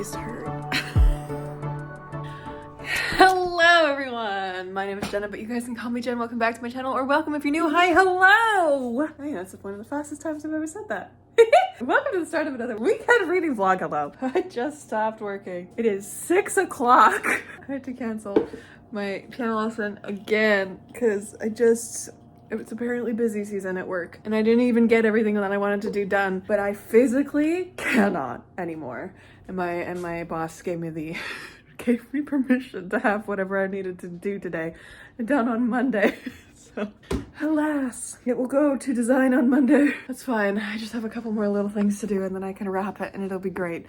face hurt. Hello everyone, my name is Jenna, but you guys can call me Jen. Welcome back to my channel, or welcome if you're new. Hi, hello! I think that's one of the fastest times I've ever said that. Welcome to the start of another weekend reading vlog. Hello. I just stopped working. It is 6 o'clock. I had to cancel my piano lesson again because it was apparently busy season at work and I didn't even get everything that I wanted to do done, but I physically cannot anymore. And my boss gave me permission to have whatever I needed to do today done on Monday. So alas, it will go to design on Monday. That's fine. I just have a couple more little things to do and then I can wrap it and it'll be great.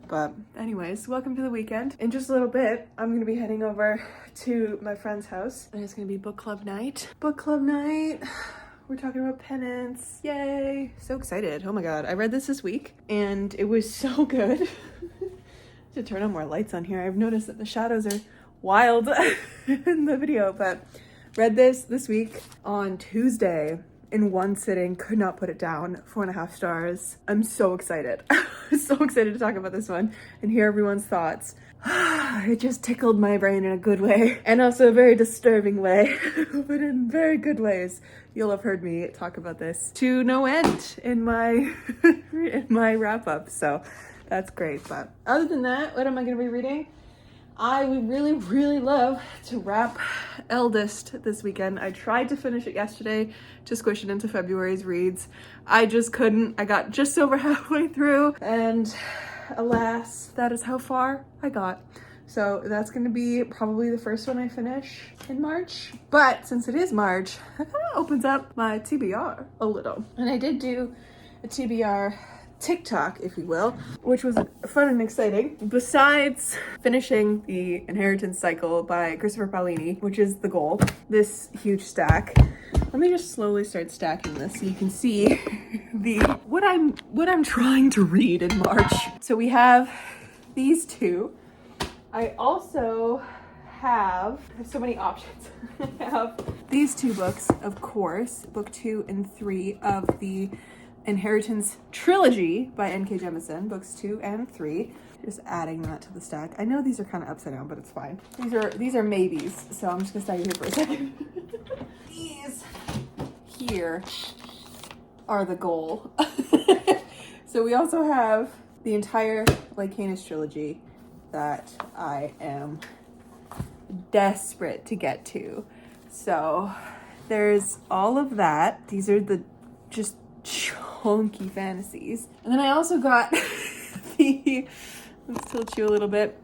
But anyways, welcome to the weekend. In just a little bit, I'm gonna be heading over to my friend's house and it's gonna be book club night. Book club night. We're talking about penance. Yay. So excited. Oh my God. I read this week and it was so good. To turn on more lights on here. I've noticed that the shadows are wild in the video, but read this week on Tuesday in one sitting, could not put it down. 4.5 stars. I'm so excited. I'm so excited to talk about this one and hear everyone's thoughts. It just tickled my brain in a good way and also a very disturbing way, but in very good ways. You'll have heard me talk about this to no end in my in my wrap up, so that's great. But other than that, what am I going to be reading? I would really love to wrap Eldest this weekend. I tried to finish it yesterday to squish it into February's reads. I just couldn't. I got just over halfway through and alas, that is how far I got. So that's going to be probably the first one I finish in March. But since it is March, that kind of opens up my TBR a little. And I did do a TBR TikTok, if you will, which was fun and exciting. Besides finishing the Inheritance Cycle by Christopher Paolini, which is the goal, this huge stack. Let me just slowly start stacking this so you can see what I'm trying to read in March. So we have these two. I also have so many options. I have these two books, of course, book 2 and 3 of the Inheritance Trilogy by N.K. Jemisin, books 2 and 3. Just adding that to the stack. I know these are kind of upside down, but it's fine. These are maybes, so I'm just gonna stay here for a second. These here are the goal. So we also have the entire Lycanus trilogy that I am desperate to get to. So there's all of that. These are the just chunky fantasies. And then I also got let's tilt you a little bit,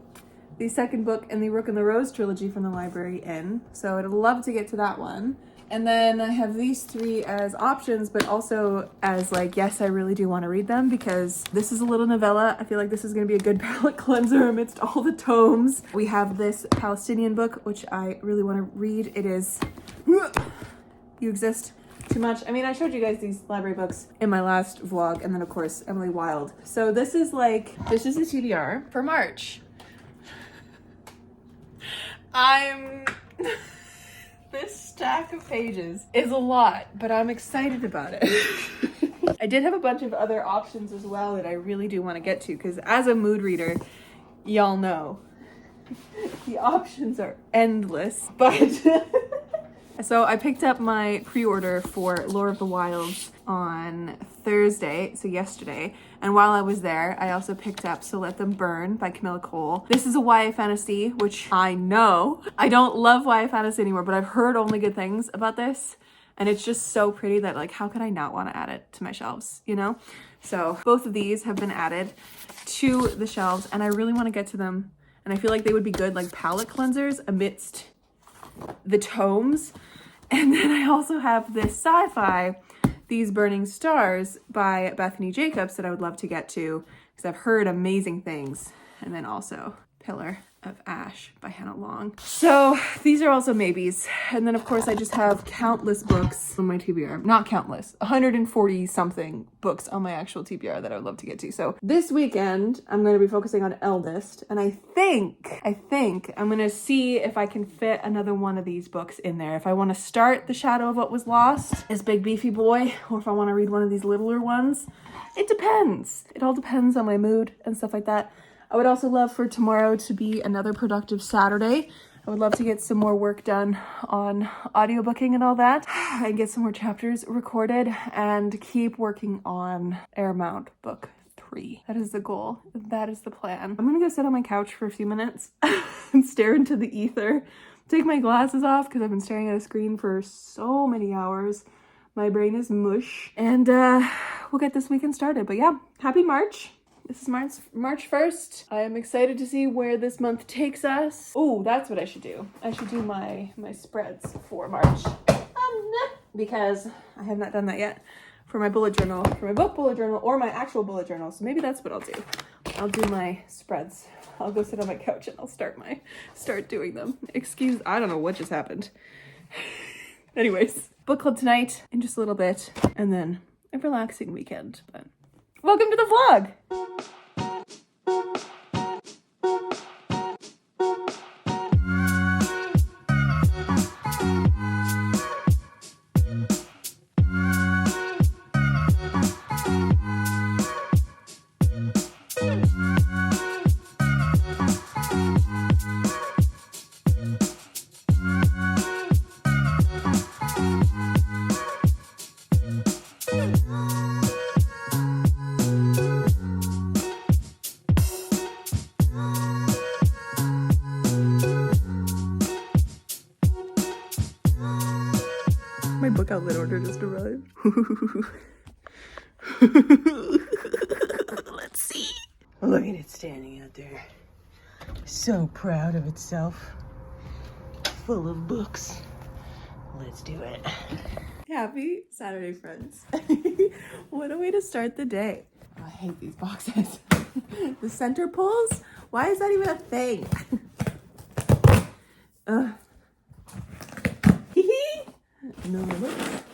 the second book in the Rook and the Rose trilogy from the Library Inn. So I'd love to get to that one. And then I have these 3 as options, but also as yes, I really do want to read them because this is a little novella. I feel like this is going to be a good palate cleanser amidst all the tomes. We have this Palestinian book, which I really want to read. It is You Exist Too Much. I mean, I showed you guys these library books in my last vlog, and then of course Emily Wilde. So this is a TBR for March. This stack of pages is a lot, but I'm excited about it. I did have a bunch of other options as well that I really do want to get to because as a mood reader, y'all know the options are endless, but so I picked up my pre-order for Lore of the Wilds on Thursday, so yesterday. And while I was there, I also picked up So Let Them Burn by Camilla Cole. This is a YA fantasy, which I know. I don't love YA fantasy anymore, but I've heard only good things about this. And it's just so pretty that how could I not want to add it to my shelves, you know? So both of these have been added to the shelves and I really want to get to them. And I feel like they would be good palate cleansers amidst the tomes. And then I also have this sci-fi, These Burning Stars by Bethany Jacobs that I would love to get to because I've heard amazing things. And then also Pillar of Ash by Hannah Long. So these are also maybes. And then of course I just have countless books on my TBR. Not countless, 140 something books on my actual TBR that I would love to get to. So this weekend I'm going to be focusing on Eldest, and I think I'm going to see if I can fit another one of these books in there. If I want to start The Shadow of What Was Lost, this big beefy boy, or if I want to read one of these littler ones. It depends. It all depends on my mood and stuff like that. I would also love for tomorrow to be another productive Saturday. I would love to get some more work done on audiobooking and all that, and get some more chapters recorded, and keep working on Airmount book 3. That is the goal. That is the plan. I'm gonna go sit on my couch for a few minutes and stare into the ether. Take my glasses off because I've been staring at a screen for so many hours. My brain is mush. And we'll get this weekend started. But yeah, happy March. This is March 1st. I am excited to see where this month takes us. Oh, that's what I should do. I should do my spreads for March. Because I have not done that yet for my bullet journal, for my book bullet journal, or my actual bullet journal. So maybe that's what I'll do. I'll do my spreads. I'll go sit on my couch and I'll start doing them. I don't know what just happened. Anyways, book club tonight in just a little bit, and then a relaxing weekend. But welcome to the vlog. My book outlet order just arrived. Let's see. Look at it standing out there. So proud of itself. Full of books. Let's do it. Happy Saturday, friends. What a way to start the day. Oh, I hate these boxes. The center pulls? Why is that even a thing? No books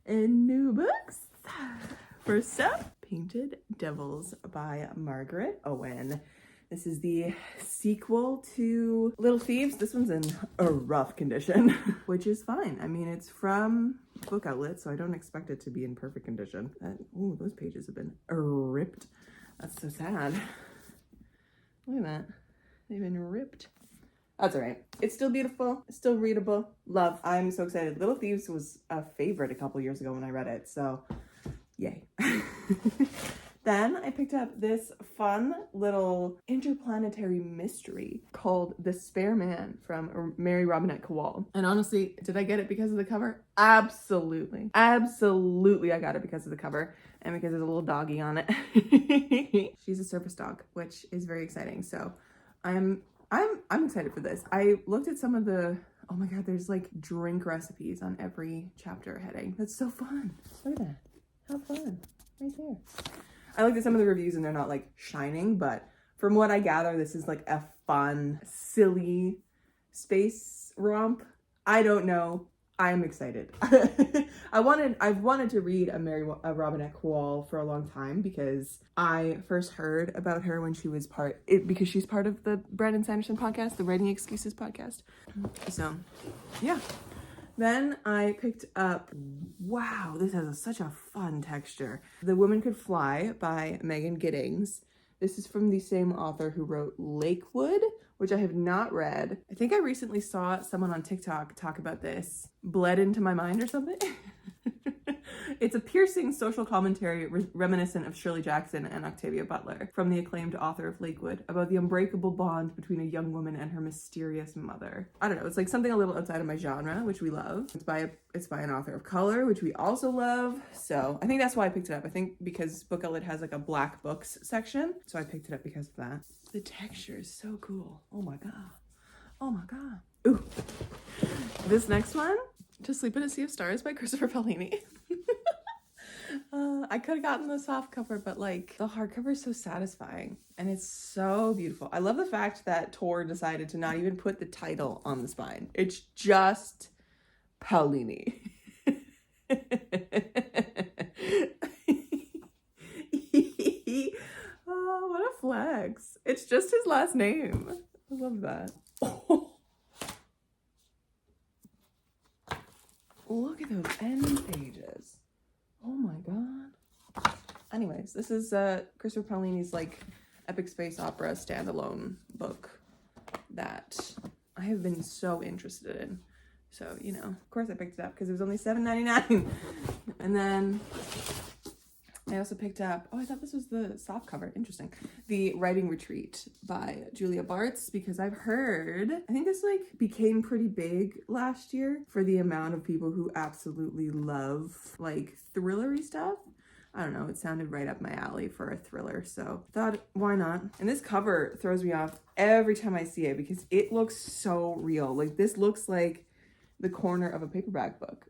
and new books. First up, Painted Devils by Margaret Owen. This is the sequel to Little Thieves. This one's in a rough condition, which is fine. I mean, it's from Book Outlet, so I don't expect it to be in perfect condition. Oh, those pages have been ripped. That's so sad. Look at that. They've been ripped. That's all right. It's still beautiful. It's still readable. Love. I'm so excited. Little Thieves was a favorite a couple years ago when I read it, so yay. Then I picked up this fun little interplanetary mystery called The Spare Man from Mary Robinette Kowal. And honestly, did I get it because of the cover? Absolutely. Absolutely I got it because of the cover and because there's a little doggy on it. She's a service dog, which is very exciting. So I'm excited for this. I looked at some of the, oh my God, there's like drink recipes on every chapter heading. That's so fun. Look at that. How fun. Right there. I looked at some of the reviews and they're not like shining, but from what I gather, this is like a fun, silly space romp. I don't know. I'm excited. I've wanted to read a Robinette Kowal for a long time because I first heard about her when she was because she's part of the Brandon Sanderson podcast, the Writing Excuses podcast. So yeah. Then I picked up, wow, this has such a fun texture. The Woman Could Fly by Megan Giddings. This is from the same author who wrote Lakewood, which I have not read. I think I recently saw someone on TikTok talk about this. Bled into my mind or something. It's a piercing social commentary reminiscent of Shirley Jackson and Octavia Butler from the acclaimed author of Lakewood about the unbreakable bond between a young woman and her mysterious mother. I don't know, it's like something a little outside of my genre, which we love. It's by an author of color, which we also love. So I think that's why I picked it up. I think because Book Outlet has like a black books section. So I picked it up because of that. The texture is so cool. Oh my God. Oh my God. Ooh. This next one, To Sleep in a Sea of Stars by Christopher Paolini. I could have gotten the soft cover, but like the hardcover is so satisfying and it's so beautiful. I love the fact that Tor decided to not even put the title on the spine. It's just Paolini. Oh, what a flex. It's just his last name. I love that. Oh. Look at those end pages. Oh my God. Anyways, this is Christopher Paolini's like epic space opera standalone book that I have been so interested in. So, you know, of course I picked it up because it was only $7.99. And then I also picked up, oh, I thought this was the soft cover. Interesting. The Writing Retreat by Julia Bartz, because I've heard, I think this like became pretty big last year for the amount of people who absolutely love like thrillery stuff. I don't know, it sounded right up my alley for a thriller, so thought, why not? And this cover throws me off every time I see it because it looks so real. Like, this looks like the corner of a paperback book.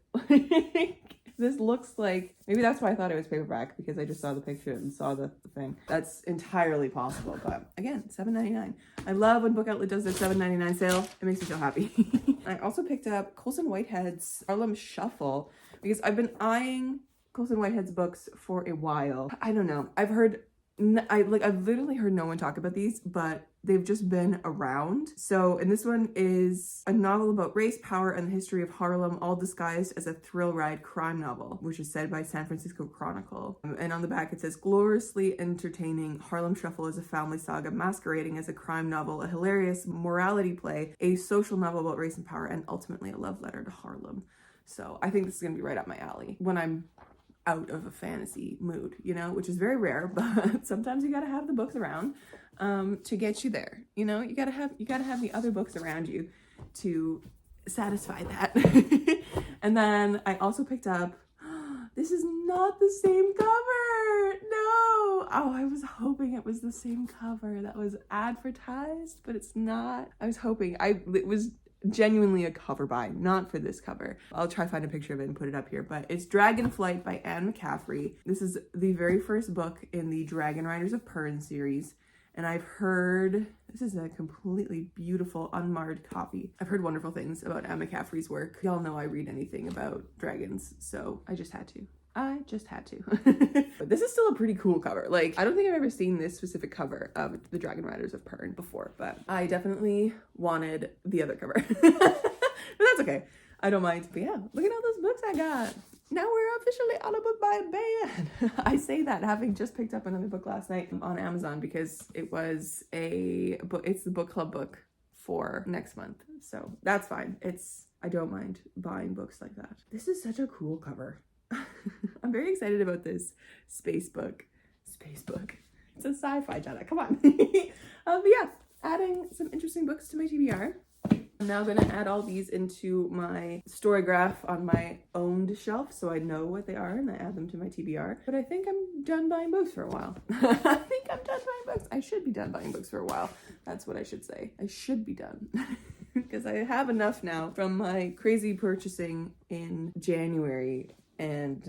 This looks like, maybe that's why I thought it was paperback, because I just saw the picture and saw the thing. That's entirely possible, but again, $7.99. I love when Book Outlet does their $7.99 sale. It makes me so happy. I also picked up Colson Whitehead's Harlem Shuffle because I've been eyeing Colson Whitehead's books for a while. I don't know. I've literally heard no one talk about these, but they've just been around. So, and this one is a novel about race, power, and the history of Harlem, all disguised as a thrill ride crime novel, which is said by San Francisco Chronicle. And on the back it says, gloriously entertaining, Harlem Shuffle is a family saga masquerading as a crime novel, a hilarious morality play, a social novel about race and power, and ultimately a love letter to Harlem. So I think this is gonna be right up my alley when I'm out of a fantasy mood, you know, which is very rare, but sometimes you gotta have the books around to get you there. You know, you gotta have the other books around you to satisfy that. And then I also picked up, this is not the same cover. No. Oh, I was hoping it was the same cover that was advertised, but it's not. I was hoping it was genuinely a cover buy, not for this cover. I'll try to find a picture of it and put it up here, but it's Dragonflight by Anne McCaffrey. This is the very first book in the Dragon Riders of Pern series, and I've heard, this is a completely beautiful, unmarred copy. I've heard wonderful things about Anne McCaffrey's work. Y'all know I read anything about dragons, so I just had to. But this is still a pretty cool cover. Like, I don't think I've ever seen this specific cover of the Dragon Riders of Pern before, but I definitely wanted the other cover. But that's okay. I don't mind. But yeah, look at all those books I got. Now we're officially on a book by band. I say that having just picked up another book last night on Amazon because it was it's the book club book for next month. So that's fine. I don't mind buying books like that. This is such a cool cover. I'm very excited about this space book. It's a sci-fi, Jenna. Come on. But yeah, adding some interesting books to my TBR. I'm now going to add all these into my Storygraph on my owned shelf so I know what they are and I add them to my TBR. But I think I'm done buying books for a while. I should be done buying books for a while. That's what I should say. I should be done. Because I have enough now from my crazy purchasing in January and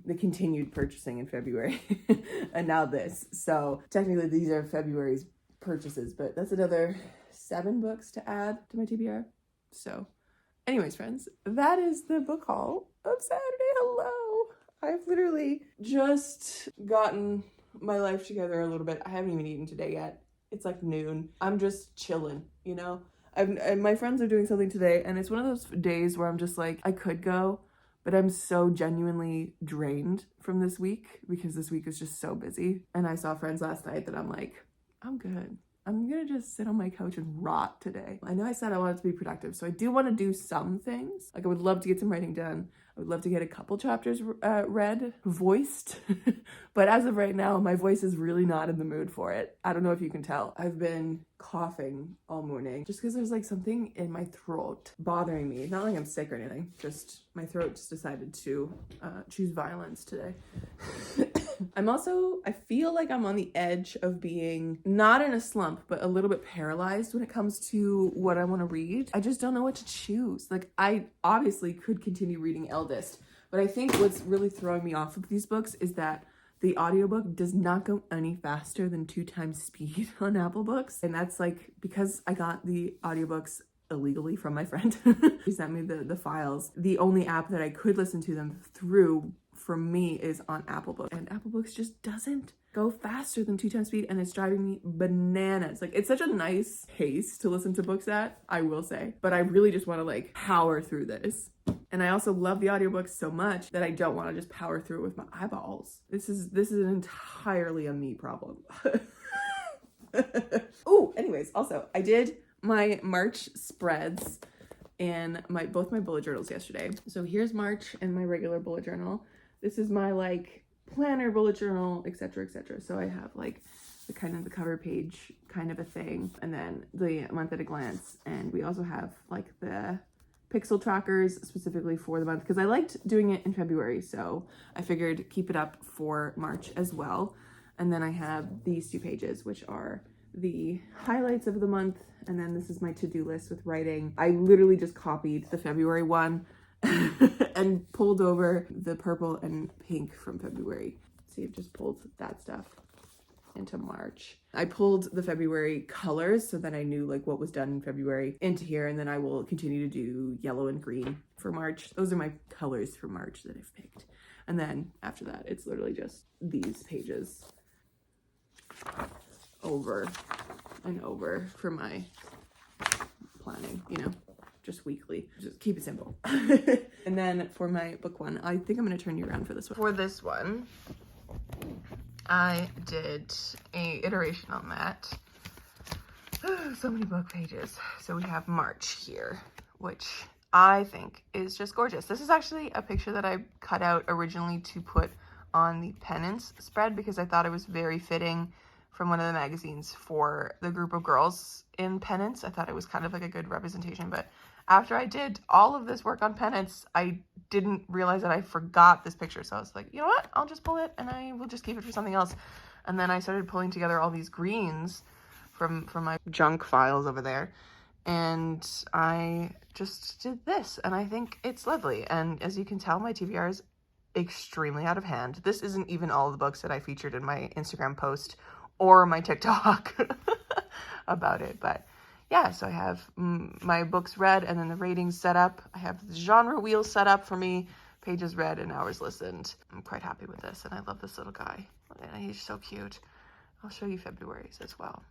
the continued purchasing in February and now this. So technically these are February's purchases, but that's another 7 books to add to my TBR. So anyways, friends, that is the book haul of Saturday. Hello. I've literally just gotten my life together a little bit. I haven't even eaten today yet. It's like noon. I'm just chilling, you know? My friends are doing something today and it's one of those days where I'm just like, I could go, but I'm so genuinely drained from this week because this week is just so busy. And I saw friends last night that I'm like, I'm good. I'm gonna just sit on my couch and rot today. I know I said I wanted to be productive, so I do want to do some things. Like I would love to get some writing done. I would love to get a couple chapters voiced. But as of right now, my voice is really not in the mood for it. I don't know if you can tell. I've been coughing all morning just because there's like something in my throat bothering me. Not like I'm sick or anything, just my throat just decided to choose violence today. I feel like I'm on the edge of being not in a slump, but a little bit paralyzed when it comes to what I want to read. I just don't know what to choose. Like I obviously could continue reading Eldest, but I think what's really throwing me off of these books is that the audiobook does not go any faster than 2 times speed on Apple Books. And that's like, because I got the audiobooks illegally from my friend. She sent me the files. The only app that I could listen to them through for me is on Apple Books. And Apple Books just doesn't go faster than 2 times speed and it's driving me bananas. Like it's such a nice pace to listen to books at, I will say. But I really just want to like power through this. And I also love the audiobooks so much that I don't want to just power through it with my eyeballs. This is entirely a me problem. Oh, anyways, also I did my March spreads and both my bullet journals yesterday. So here's March and my regular bullet journal. This is my like planner bullet journal, etc., etc. So I have like the kind of the cover page kind of a thing, and then the month at a glance, and we also have like the pixel trackers specifically for the month because I liked doing it in February, so I figured keep it up for March as well. And then I have these two pages, which are the highlights of the month, and then this is my to-do list with writing. I literally just copied the February one and pulled over the purple and pink from February. So you've just pulled that stuff into March. I pulled the February colors so that I knew like what was done in February into here, and then I will continue to do yellow and green for March. Those are my colors for March that I've picked. And then after that, it's literally just these pages over and over for my planning, you know, just weekly. Just keep it simple. And then for my book one, I think I'm going to turn you around for this one. For this one, I did a iteration on that. So many book pages. So we have March here, which I think is just gorgeous. This is actually a picture that I cut out originally to put on the penance spread because I thought it was very fitting from one of the magazines for the group of girls in penance. I thought it was kind of like a good representation, but after I did all of this work on penance, I didn't realize that I forgot this picture. So I was like, you know what? I'll just pull it and I will just keep it for something else. And then I started pulling together all these greens from my junk files over there. And I just did this, and I think it's lovely. And as you can tell, my TBR is extremely out of hand. This isn't even all of the books that I featured in my Instagram post or my TikTok about it, but yeah, so I have my books read and then the ratings set up. I have the genre wheel set up for me, pages read and hours listened. I'm quite happy with this, and I love this little guy. He's so cute. I'll show you February's as well.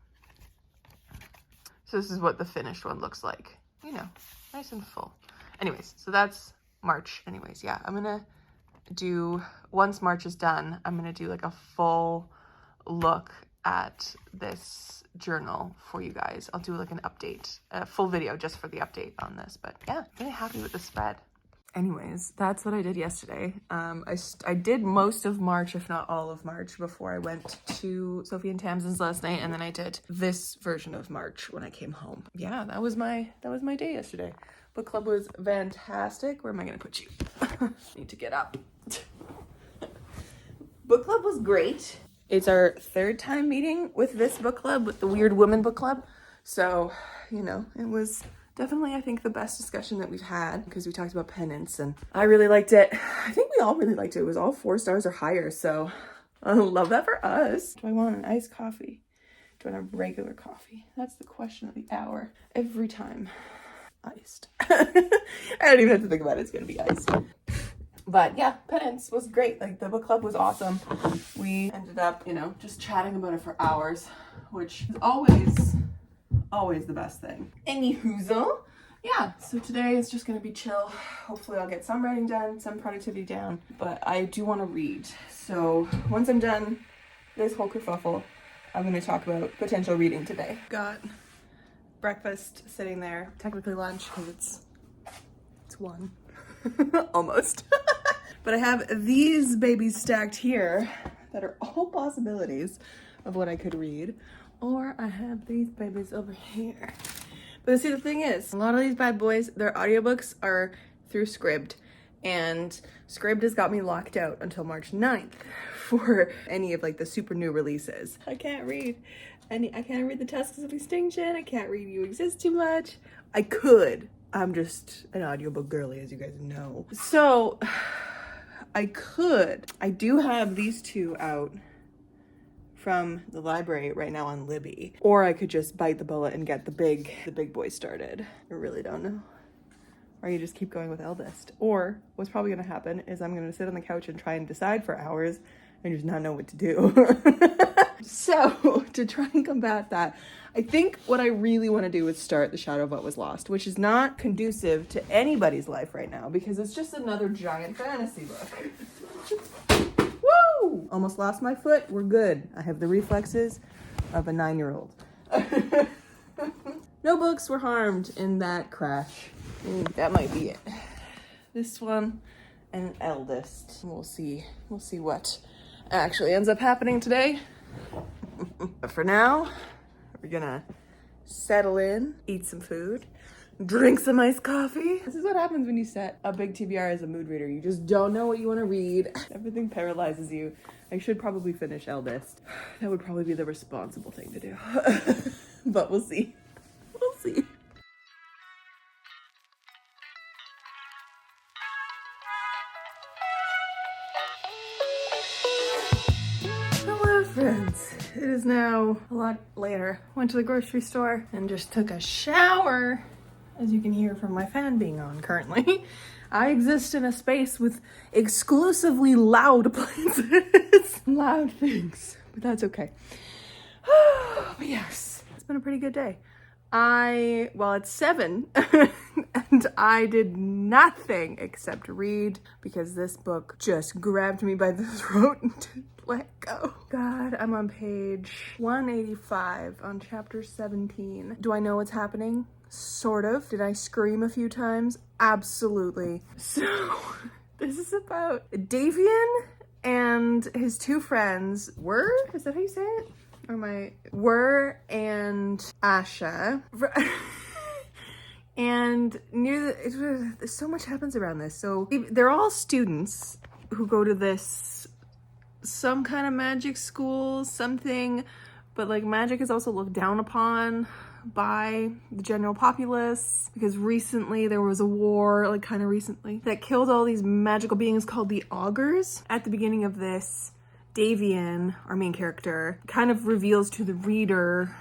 So this is what the finished one looks like. You know, nice and full. Anyways, so that's March. Anyways, yeah, I'm gonna do, once March is done, I'm gonna do like a full look at this journal for you guys. I'll do like an update, a full video just for the update on this, but yeah, really happy with the spread. Anyways, that's what I did yesterday. I did most of March, if not all of March, before I went to Sophie and Tamsin's last night, and then I did this version of March when I came home. Yeah, that was my day yesterday. Book club was fantastic. Where am I gonna put you? Need to get up. Book club was great. It's our third time meeting with this book club, with the Weird Women book club. So, you know, it was definitely, I think, the best discussion that we've had because we talked about penance and I really liked it. I think we all really liked it. It was all 4 stars or higher. So I love that for us. Do I want an iced coffee? Do I want a regular coffee? That's the question of the hour. Every time. Iced. I don't even have to think about it. It's going to be iced. But yeah, penance was great. Like the book club was awesome. We ended up, you know, just chatting about it for hours, which is always the best thing. Anyhoozle, yeah, so today is just gonna be chill. Hopefully I'll get some writing done, some productivity down, but I do want to read. So once I'm done this whole kerfuffle, I'm gonna talk about potential reading today. Got breakfast sitting there, technically lunch because it's 1. Almost. But I have these babies stacked here that are all possibilities of what I could read. Or I have these babies over here. But see, the thing is, a lot of these bad boys, their audiobooks are through Scribd. And Scribd has got me locked out until March 9th for any of like the super new releases. I can't read the Tusks of Extinction. I can't read You Exist Too Much. I could. I'm just an audiobook girly, as you guys know. So I do have these 2 out from the library right now on Libby, or I could just bite the bullet and get the big boy started. I really don't know. Or you just keep going with eldest. Or what's probably gonna happen is I'm gonna sit on the couch and try and decide for hours and just not know what to do. So to try and combat that, I think what I really want to do is start The Shadow of What Was Lost, which is not conducive to anybody's life right now because it's just another giant fantasy book. Woo! Almost lost my foot. We're good. I have the reflexes. of a 9-year-old. No books were harmed in that crash. That might be it. This one and eldest. We'll see what actually ends up happening today. But for now, we're gonna settle in, eat some food, drink some iced coffee. This is what happens when you set a big TBR as a mood reader. You just don't know what you want to read. Everything paralyzes you. I should probably finish eldest. That would probably be the responsible thing to do. But we'll see. We'll see. Hello, friends. It is now a lot later. Went to the grocery store and just took a shower. As you can hear from my fan being on currently, I exist in a space with exclusively loud appliances. Loud things, but that's okay. But yes, it's been a pretty good day. Well, it's 7 and I did nothing except read because this book just grabbed me by the throat and didn't let go. God, I'm on page 185 on chapter 17. Do I know what's happening? Sort of. Did I scream a few times? Absolutely. So, this is about Davian and his 2 friends. Is that how you say it? And Asha. And so much happens around this. So, they're all students who go to this, some kind of magic school, something, but like magic is also looked down upon by the general populace because recently there was a war, like kind of recently, that killed all these magical beings called the augurs. At the beginning of this, Davian, our main character, kind of reveals to the reader,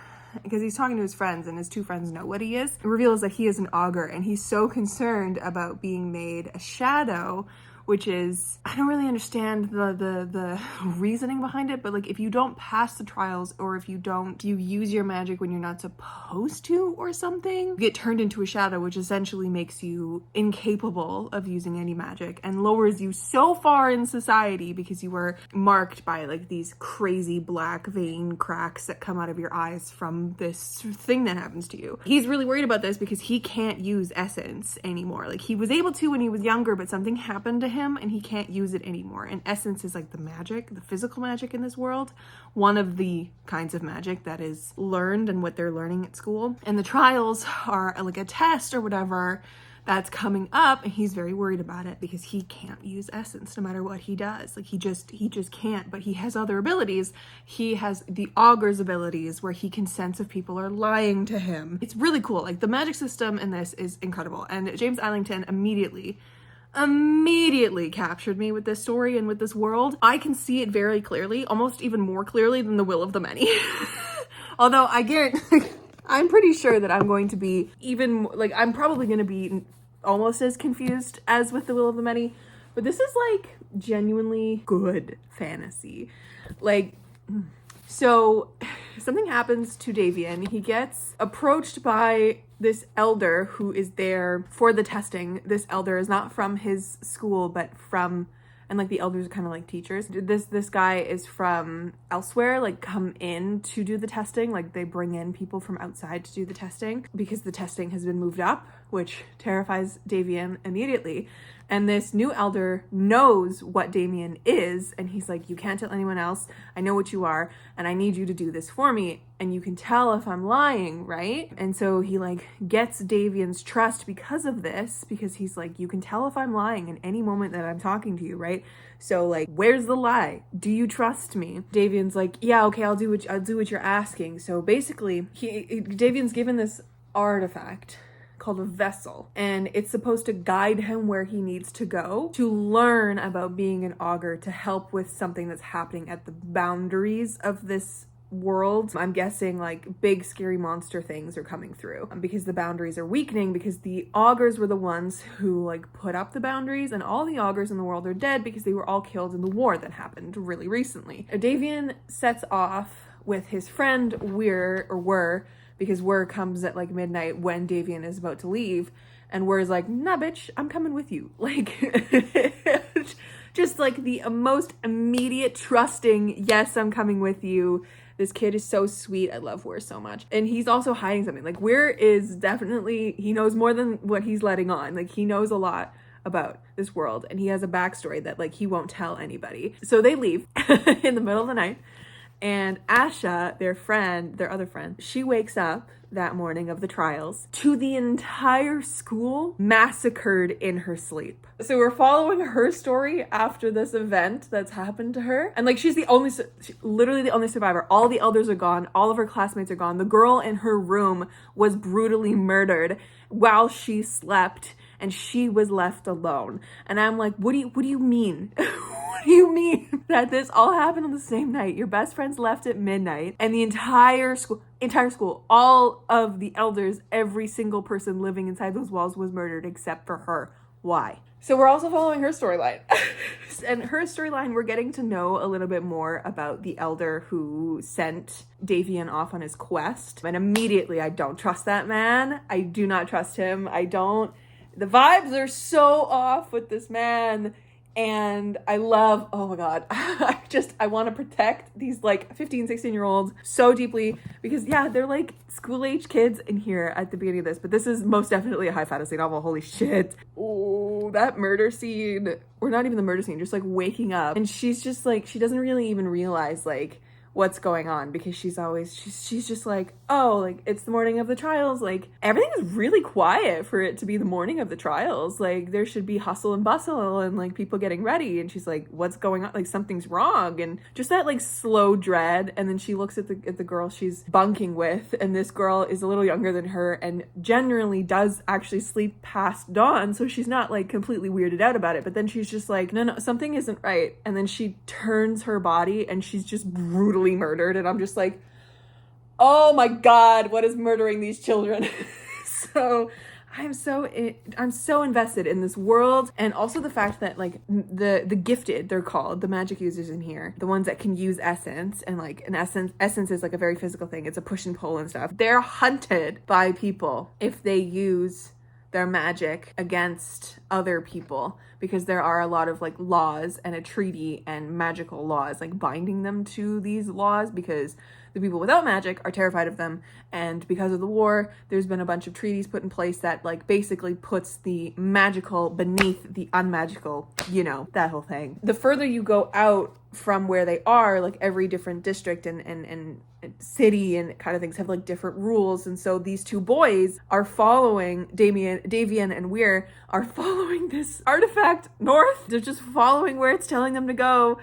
because he's talking to his friends and his 2 friends know what he is, reveals that he is an augur and he's so concerned about being made a shadow, which is, I don't really understand the reasoning behind it, but like if you don't pass the trials or if you use your magic when you're not supposed to or something, you get turned into a shadow, which essentially makes you incapable of using any magic and lowers you so far in society because you were marked by like these crazy black vein cracks that come out of your eyes from this thing that happens to you. He's really worried about this because he can't use essence anymore. Like he was able to when he was younger, but something happened to him and he can't use it anymore. And essence is like the magic, the physical magic in this world, one of the kinds of magic that is learned and what they're learning at school. And the trials are like a test or whatever that's coming up, and he's very worried about it because he can't use essence no matter what he does. Like he just can't, but he has other abilities. He has the augur's abilities where he can sense if people are lying to him. It's really cool. Like the magic system in this is incredible. And James Allington immediately captured me with this story and with this world. I can see it very clearly, almost even more clearly than The Will of the Many. Although I'm pretty sure that I'm going to be I'm probably going to be almost as confused as with The Will of the Many, but this is like genuinely good fantasy. So something happens to Davian. He gets approached by this elder who is there for the testing. This elder is not from his school, but and like the elders are kind of like teachers. This guy is from elsewhere, like come in to do the testing. Like they bring in people from outside to do the testing because the testing has been moved up, which terrifies Davian immediately. And this new elder knows what Damien is, and he's like, you can't tell anyone else. I know what you are, and I need you to do this for me. And you can tell if I'm lying, right? And so he like gets Davian's trust because of this, because he's like, you can tell if I'm lying in any moment that I'm talking to you, right? So like, where's the lie? Do you trust me? Davian's like, yeah, okay, I'll do what you're asking. So basically, Davian's given this artifact called a vessel, and it's supposed to guide him where he needs to go to learn about being an augur, to help with something that's happening at the boundaries of this world. I'm guessing like big scary monster things are coming through because the boundaries are weakening, because the augurs were the ones who like put up the boundaries, and all the augurs in the world are dead because they were all killed in the war that happened really recently. Davian sets off with his friend Were, because Were comes at like midnight when Davian is about to leave, and Were's like, nah bitch, I'm coming with you, like Just like the most immediate trusting, yes, I'm coming with you. This kid is so sweet. I love Weir so much. And he's also hiding something. Like Weir is definitely, he knows more than what he's letting on. Like he knows a lot about this world and he has a backstory that like he won't tell anybody. So they leave in the middle of the night. And Asha, their other friend, she wakes up that morning of the trials to the entire school massacred in her sleep. So we're following her story after this event that's happened to her. And like, she's literally the only survivor. All the elders are gone. All of her classmates are gone. The girl in her room was brutally murdered while she slept and she was left alone. And I'm like, what do you mean? What do you mean that this all happened on the same night? Your best friends left at midnight and the entire school, all of the elders, every single person living inside those walls was murdered except for her. Why? So we're also following her storyline. And her storyline, we're getting to know a little bit more about the elder who sent Davian off on his quest. And immediately, I don't trust that man. I do not trust him. The vibes are so off with this man. And I love, oh my God, I want to protect these like 15, 16-year-olds so deeply because yeah, they're like school-age kids in here at the beginning of this, but this is most definitely a high fantasy novel. Holy shit. Oh, that murder scene, or not even the murder scene, just like waking up. And she's just like, she doesn't really even realize like what's going on because she's just like, oh, like it's the morning of the trials. Like everything is really quiet for it to be the morning of the trials. Like there should be hustle and bustle and like people getting ready. And she's like, what's going on? Like something's wrong. And just that like slow dread. And then she looks at the girl she's bunking with. And this girl is a little younger than her and generally does actually sleep past dawn. So she's not like completely weirded out about it. But then she's just like, no, something isn't right. And then she turns her body and she's just brutally murdered. And I'm just like, oh my God, what is murdering these children? So I'm so invested in this world. And also the fact that like the gifted, they're called the magic users in here, the ones that can use essence, and like an essence is like a very physical thing. It's a push and pull and stuff. They're hunted by people if they use their magic against other people, because there are a lot of like laws and a treaty and magical laws like binding them to these laws, because the people without magic are terrified of them. And because of the war, there's been a bunch of treaties put in place that like basically puts the magical beneath the unmagical, you know, that whole thing. The further you go out from where they are, like every different district and city and kind of things have like different rules. And so these two boys are following, Davian and Weir are following this artifact north. They're just following where it's telling them to go.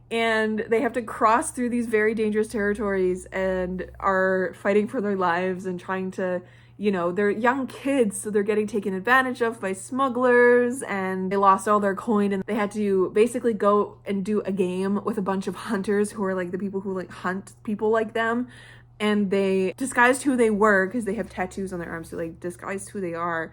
And they have to cross through these very dangerous territories and are fighting for their lives and trying to, you know, they're young kids, so they're getting taken advantage of by smugglers, and they lost all their coin and they had to basically go and do a game with a bunch of hunters who are like the people who like hunt people like them. And they disguised who they were because they have tattoos on their arms, so like disguised who they are,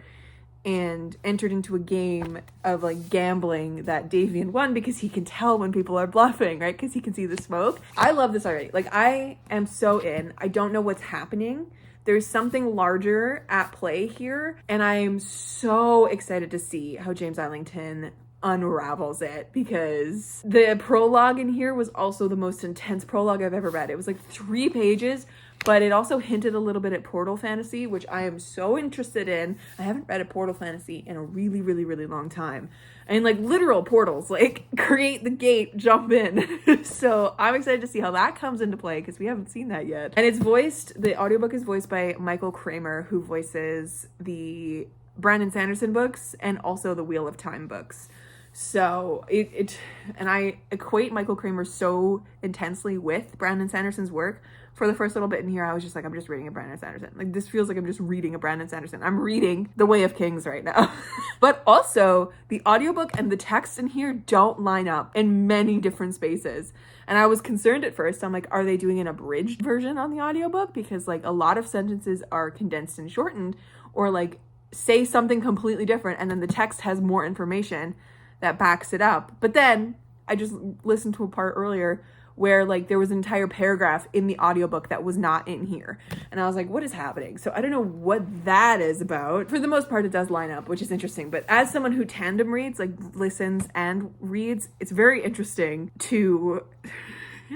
and entered into a game of like gambling that Davian won because he can tell when people are bluffing, right? Because he can see the smoke. I love this already. Like I am so in. I don't know what's happening. There's something larger at play here, and I am so excited to see how James Islington unravels it, because the prologue in here was also the most intense prologue I've ever read. It was like 3 pages, but it also hinted a little bit at portal fantasy, which I am so interested in. I haven't read a portal fantasy in a really, really, really long time. And like literal portals, like create the gate, jump in. So I'm excited to see how that comes into play, because we haven't seen that yet. And the audiobook is voiced by Michael Kramer, who voices the Brandon Sanderson books and also the Wheel of Time books. So and I equate Michael Kramer so intensely with Brandon Sanderson's work. For the first little bit in here, I was just like, I'm just reading a Brandon Sanderson. Like, this feels like I'm just reading a Brandon Sanderson. I'm reading The Way of Kings right now. But also, the audiobook and the text in here don't line up in many different spaces. And I was concerned at first. I'm like, are they doing an abridged version on the audiobook? Because, like, a lot of sentences are condensed and shortened, or, like, say something completely different, and then the text has more information that backs it up. But then I just listened to a part earlier where like there was an entire paragraph in the audiobook that was not in here. And I was like, what is happening? So I don't know what that is about. For the most part, it does line up, which is interesting. But as someone who tandem reads, like listens and reads, it's very interesting to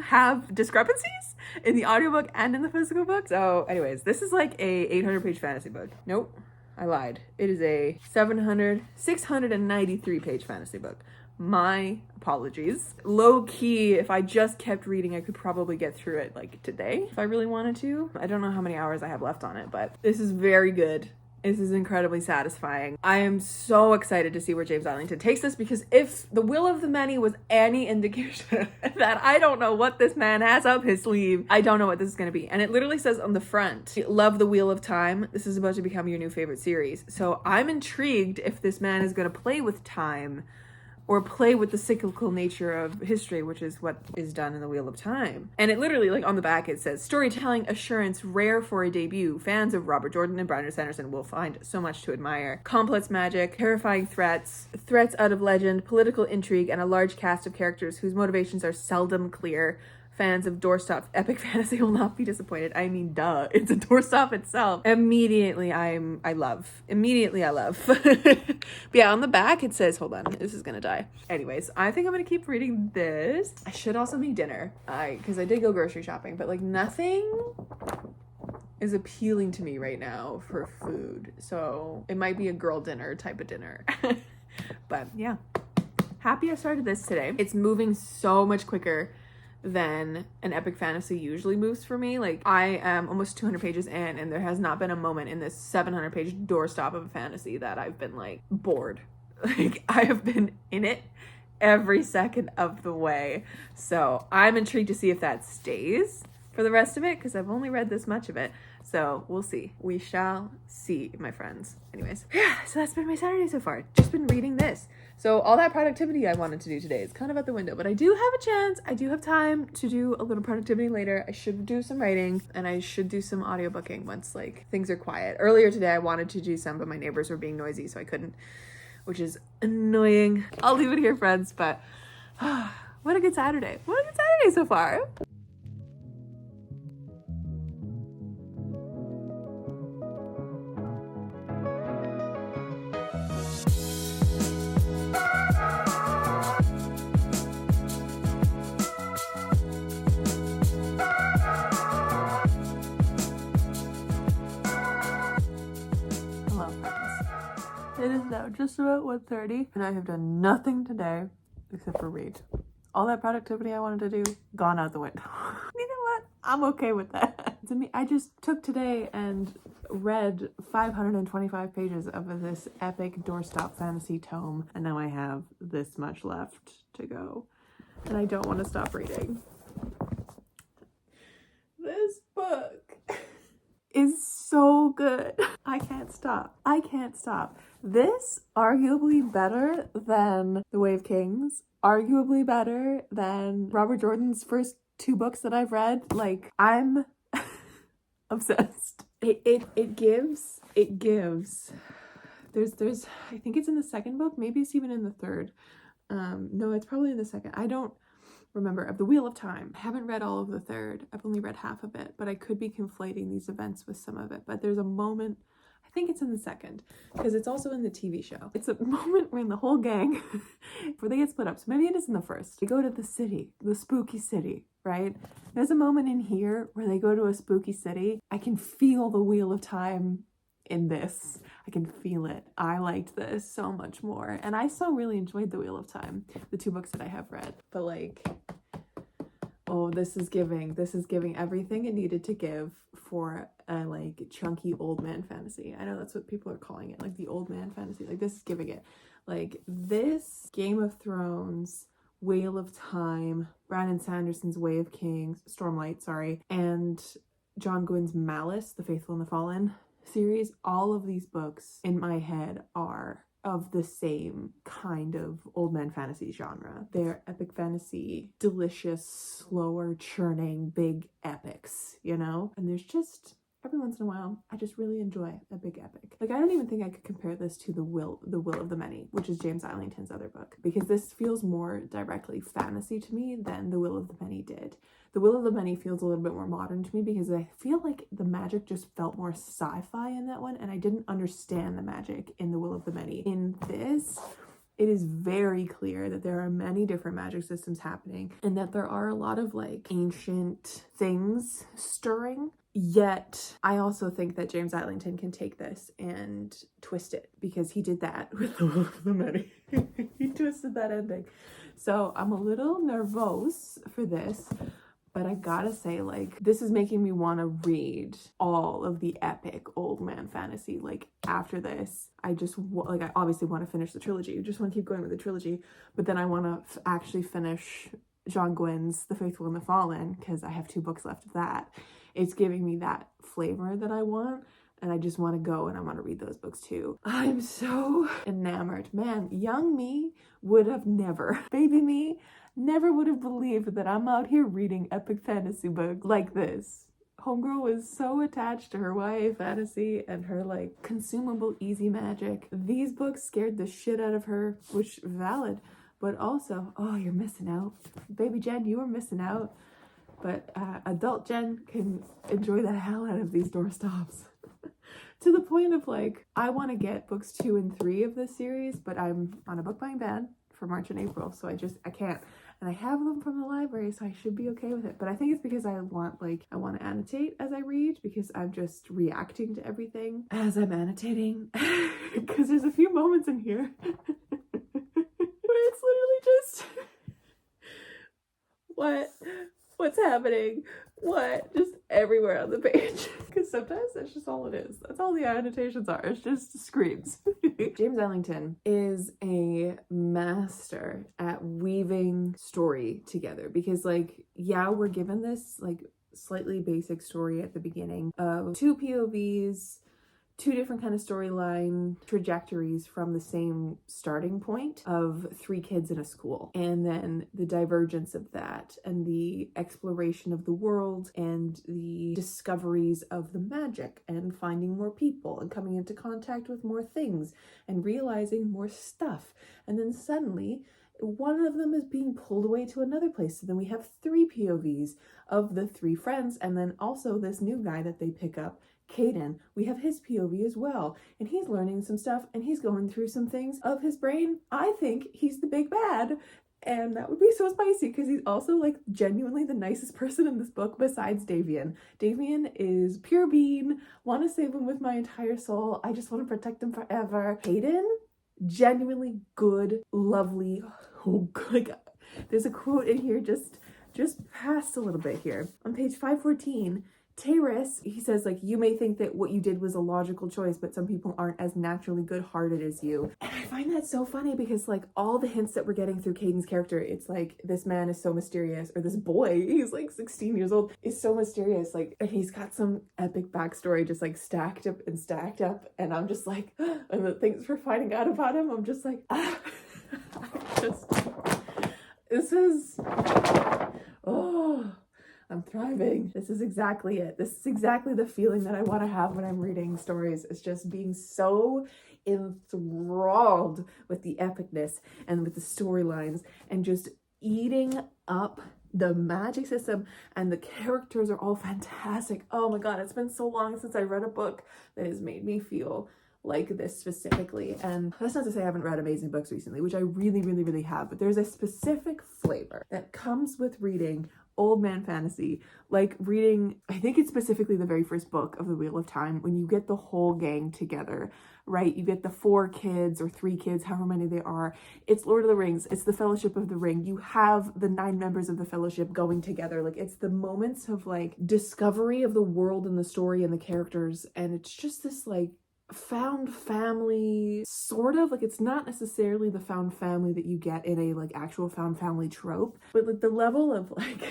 have discrepancies in the audiobook and in the physical book. So anyways, this is like a 800-page fantasy book. Nope, I lied. It is a 693-page fantasy book. My apologies. Low key, if I just kept reading, I could probably get through it like today if I really wanted to. I don't know how many hours I have left on it, but this is very good. This is incredibly satisfying. I am so excited to see where James Arlington takes this, because if The Will of the Many was any indication that I don't know what this man has up his sleeve, I don't know what this is going to be. And it literally says on the front, love the Wheel of Time. This is about to become your new favorite series. So I'm intrigued if this man is going to play with time or play with the cyclical nature of history, which is what is done in The Wheel of Time. And it literally, like on the back, it says, storytelling assurance rare for a debut. Fans of Robert Jordan and Brandon Sanderson will find so much to admire. Complex magic, terrifying threats out of legend, political intrigue, and a large cast of characters whose motivations are seldom clear. Fans of Doorstop epic fantasy will not be disappointed. I mean, duh, it's a Doorstop itself. Immediately I love. But yeah, on the back it says, hold on, this is gonna die. Anyways, I think I'm gonna keep reading this. I should also make dinner, because I did go grocery shopping, but like nothing is appealing to me right now for food. So it might be a girl dinner type of dinner. But yeah, happy I started this today. It's moving so much quicker than an epic fantasy usually moves for me. Like I am almost 200 pages in, and there has not been a moment in this 700-page doorstop of a fantasy that I've been like bored. Like I have been in it every second of the way. So I'm intrigued to see if that stays for the rest of it, because I've only read this much of it. So we'll see. We shall see, my friends. Anyways, yeah, so that's been my Saturday so far. Just been reading this. So all that productivity I wanted to do today is kind of out the window, but I do have a chance. I do have time to do a little productivity later. I should do some writing, and I should do some audiobooking once like things are quiet. Earlier today I wanted to do some, but my neighbors were being noisy, so I couldn't, which is annoying. I'll leave it here, friends, but what a good Saturday. What a good Saturday so far. It is now just about 1:30, and I have done nothing today except for read. All that productivity I wanted to do, gone out the window. You know what? I'm okay with that. To me, I just took today and read 525 pages of this epic doorstop fantasy tome, and now I have this much left to go, and I don't want to stop reading. This book is so good. I can't stop. This, arguably better than The Way of Kings, arguably better than Robert Jordan's first 2 books that I've read. Like, I'm obsessed. It gives. There's I think it's in the second book, maybe it's even in the third. No, it's probably in the second. I don't remember. Of The Wheel of Time, I haven't read all of the third. I've only read half of it, but I could be conflating these events with some of it. But there's a moment, I think it's in the second, because it's also in the TV show. It's a moment when the whole gang, where they get split up. So maybe it is in the first. They go to the city, the spooky city, right? There's a moment in here where they go to a spooky city. I can feel the Wheel of Time in this. I can feel it. I liked this so much more. And I still really enjoyed The Wheel of Time, the 2 books that I have read. But like, oh, this is giving everything it needed to give for a like chunky old man fantasy. I know that's what people are calling it, like the old man fantasy. Like this is giving it. Like this Game of Thrones, Wheel of Time, Brandon Sanderson's Way of Kings, Stormlight, and John Gwynn's Malice, The Faithful and the Fallen series. All of these books in my head are of the same kind of old man fantasy genre. They're epic fantasy, delicious, slower churning, big epics, you know? And there's just every once in a while, I just really enjoy a big epic. Like, I don't even think I could compare this to The Will of the Many, which is James Islington's other book, because this feels more directly fantasy to me than The Will of the Many did. The Will of the Many feels a little bit more modern to me because I feel like the magic just felt more sci-fi in that one, and I didn't understand the magic in The Will of the Many. In this, it is very clear that there are many different magic systems happening and that there are a lot of like ancient things stirring. Yet, I also think that James Islington can take this and twist it, because he did that with The Will of the Many. He twisted that ending. So I'm a little nervous for this, but I gotta say, like, this is making me want to read all of the epic old man fantasy. Like, after this, I just, like, I obviously want to finish the trilogy. I just want to keep going with the trilogy, but then I want to actually finish John Gwyn's The Faithful and the Fallen, because I have 2 books left of that. It's giving me that flavor that I want, and I just want to go and I want to read those books too. I'm so enamored. Man, young me would have never, baby me, never would have believed that I'm out here reading epic fantasy books like this. Homegirl was so attached to her YA fantasy and her like consumable easy magic. These books scared the shit out of her, which valid, but also, oh, you're missing out. Baby Jen, you were missing out. But adult Jen can enjoy the hell out of these doorstops. To the point of like, I want to get books 2 and 3 of this series, but I'm on a book buying ban for March and April, so I can't. And I have them from the library, so I should be okay with it. But I think it's because I want to annotate as I read, because I'm just reacting to everything as I'm annotating. Because there's a few moments in here where it's literally just, what's happening? What? Just everywhere on the page. Because sometimes that's just all it is. That's all the annotations are. It's just screams. James Islington is a master at weaving story together, because like, yeah, we're given this like slightly basic story at the beginning of 2 POVs, 2 different kind of storyline trajectories from the same starting point of 3 kids in a school, and then the divergence of that and the exploration of the world and the discoveries of the magic and finding more people and coming into contact with more things and realizing more stuff. And then suddenly one of them is being pulled away to another place. So then we have 3 POVs of the 3 friends, and then also this new guy that they pick up, Caden, we have his POV as well, and he's learning some stuff and he's going through some things of his brain. I think he's the big bad, and that would be so spicy because he's also like genuinely the nicest person in this book besides Davian. Davian is pure bean, want to save him with my entire soul. I just want to protect him forever. Caden, genuinely good, lovely. Oh, good. There's a quote in here just past a little bit here on page 514. Taris, he says, like, you may think that what you did was a logical choice, but some people aren't as naturally good-hearted as you. And I find that so funny because, like, all the hints that we're getting through Caden's character, it's like, this man is so mysterious, or this boy, he's like 16 years old, is so mysterious, like, and he's got some epic backstory just like stacked up, and I'm just like, and the things we're finding out about him, I'm just like, this is, oh, I'm thriving. This is exactly it. This is exactly the feeling that I want to have when I'm reading stories. It's just being so enthralled with the epicness and with the storylines and just eating up the magic system, and the characters are all fantastic. Oh my god, it's been so long since I read a book that has made me feel like this specifically. And that's not to say I haven't read amazing books recently, which I really have, but there's a specific flavor that comes with reading old man fantasy, like reading, I think it's specifically the very first book of The Wheel of Time, when you get the whole gang together, right? You get the 4 kids or 3 kids, however many they are. It's Lord of the Rings. It's the Fellowship of the Ring. You have the 9 members of the Fellowship going together. Like, it's the moments of like discovery of the world and the story and the characters. And it's just this like found family, sort of, like, it's not necessarily the found family that you get in a like actual found family trope, but like the level of like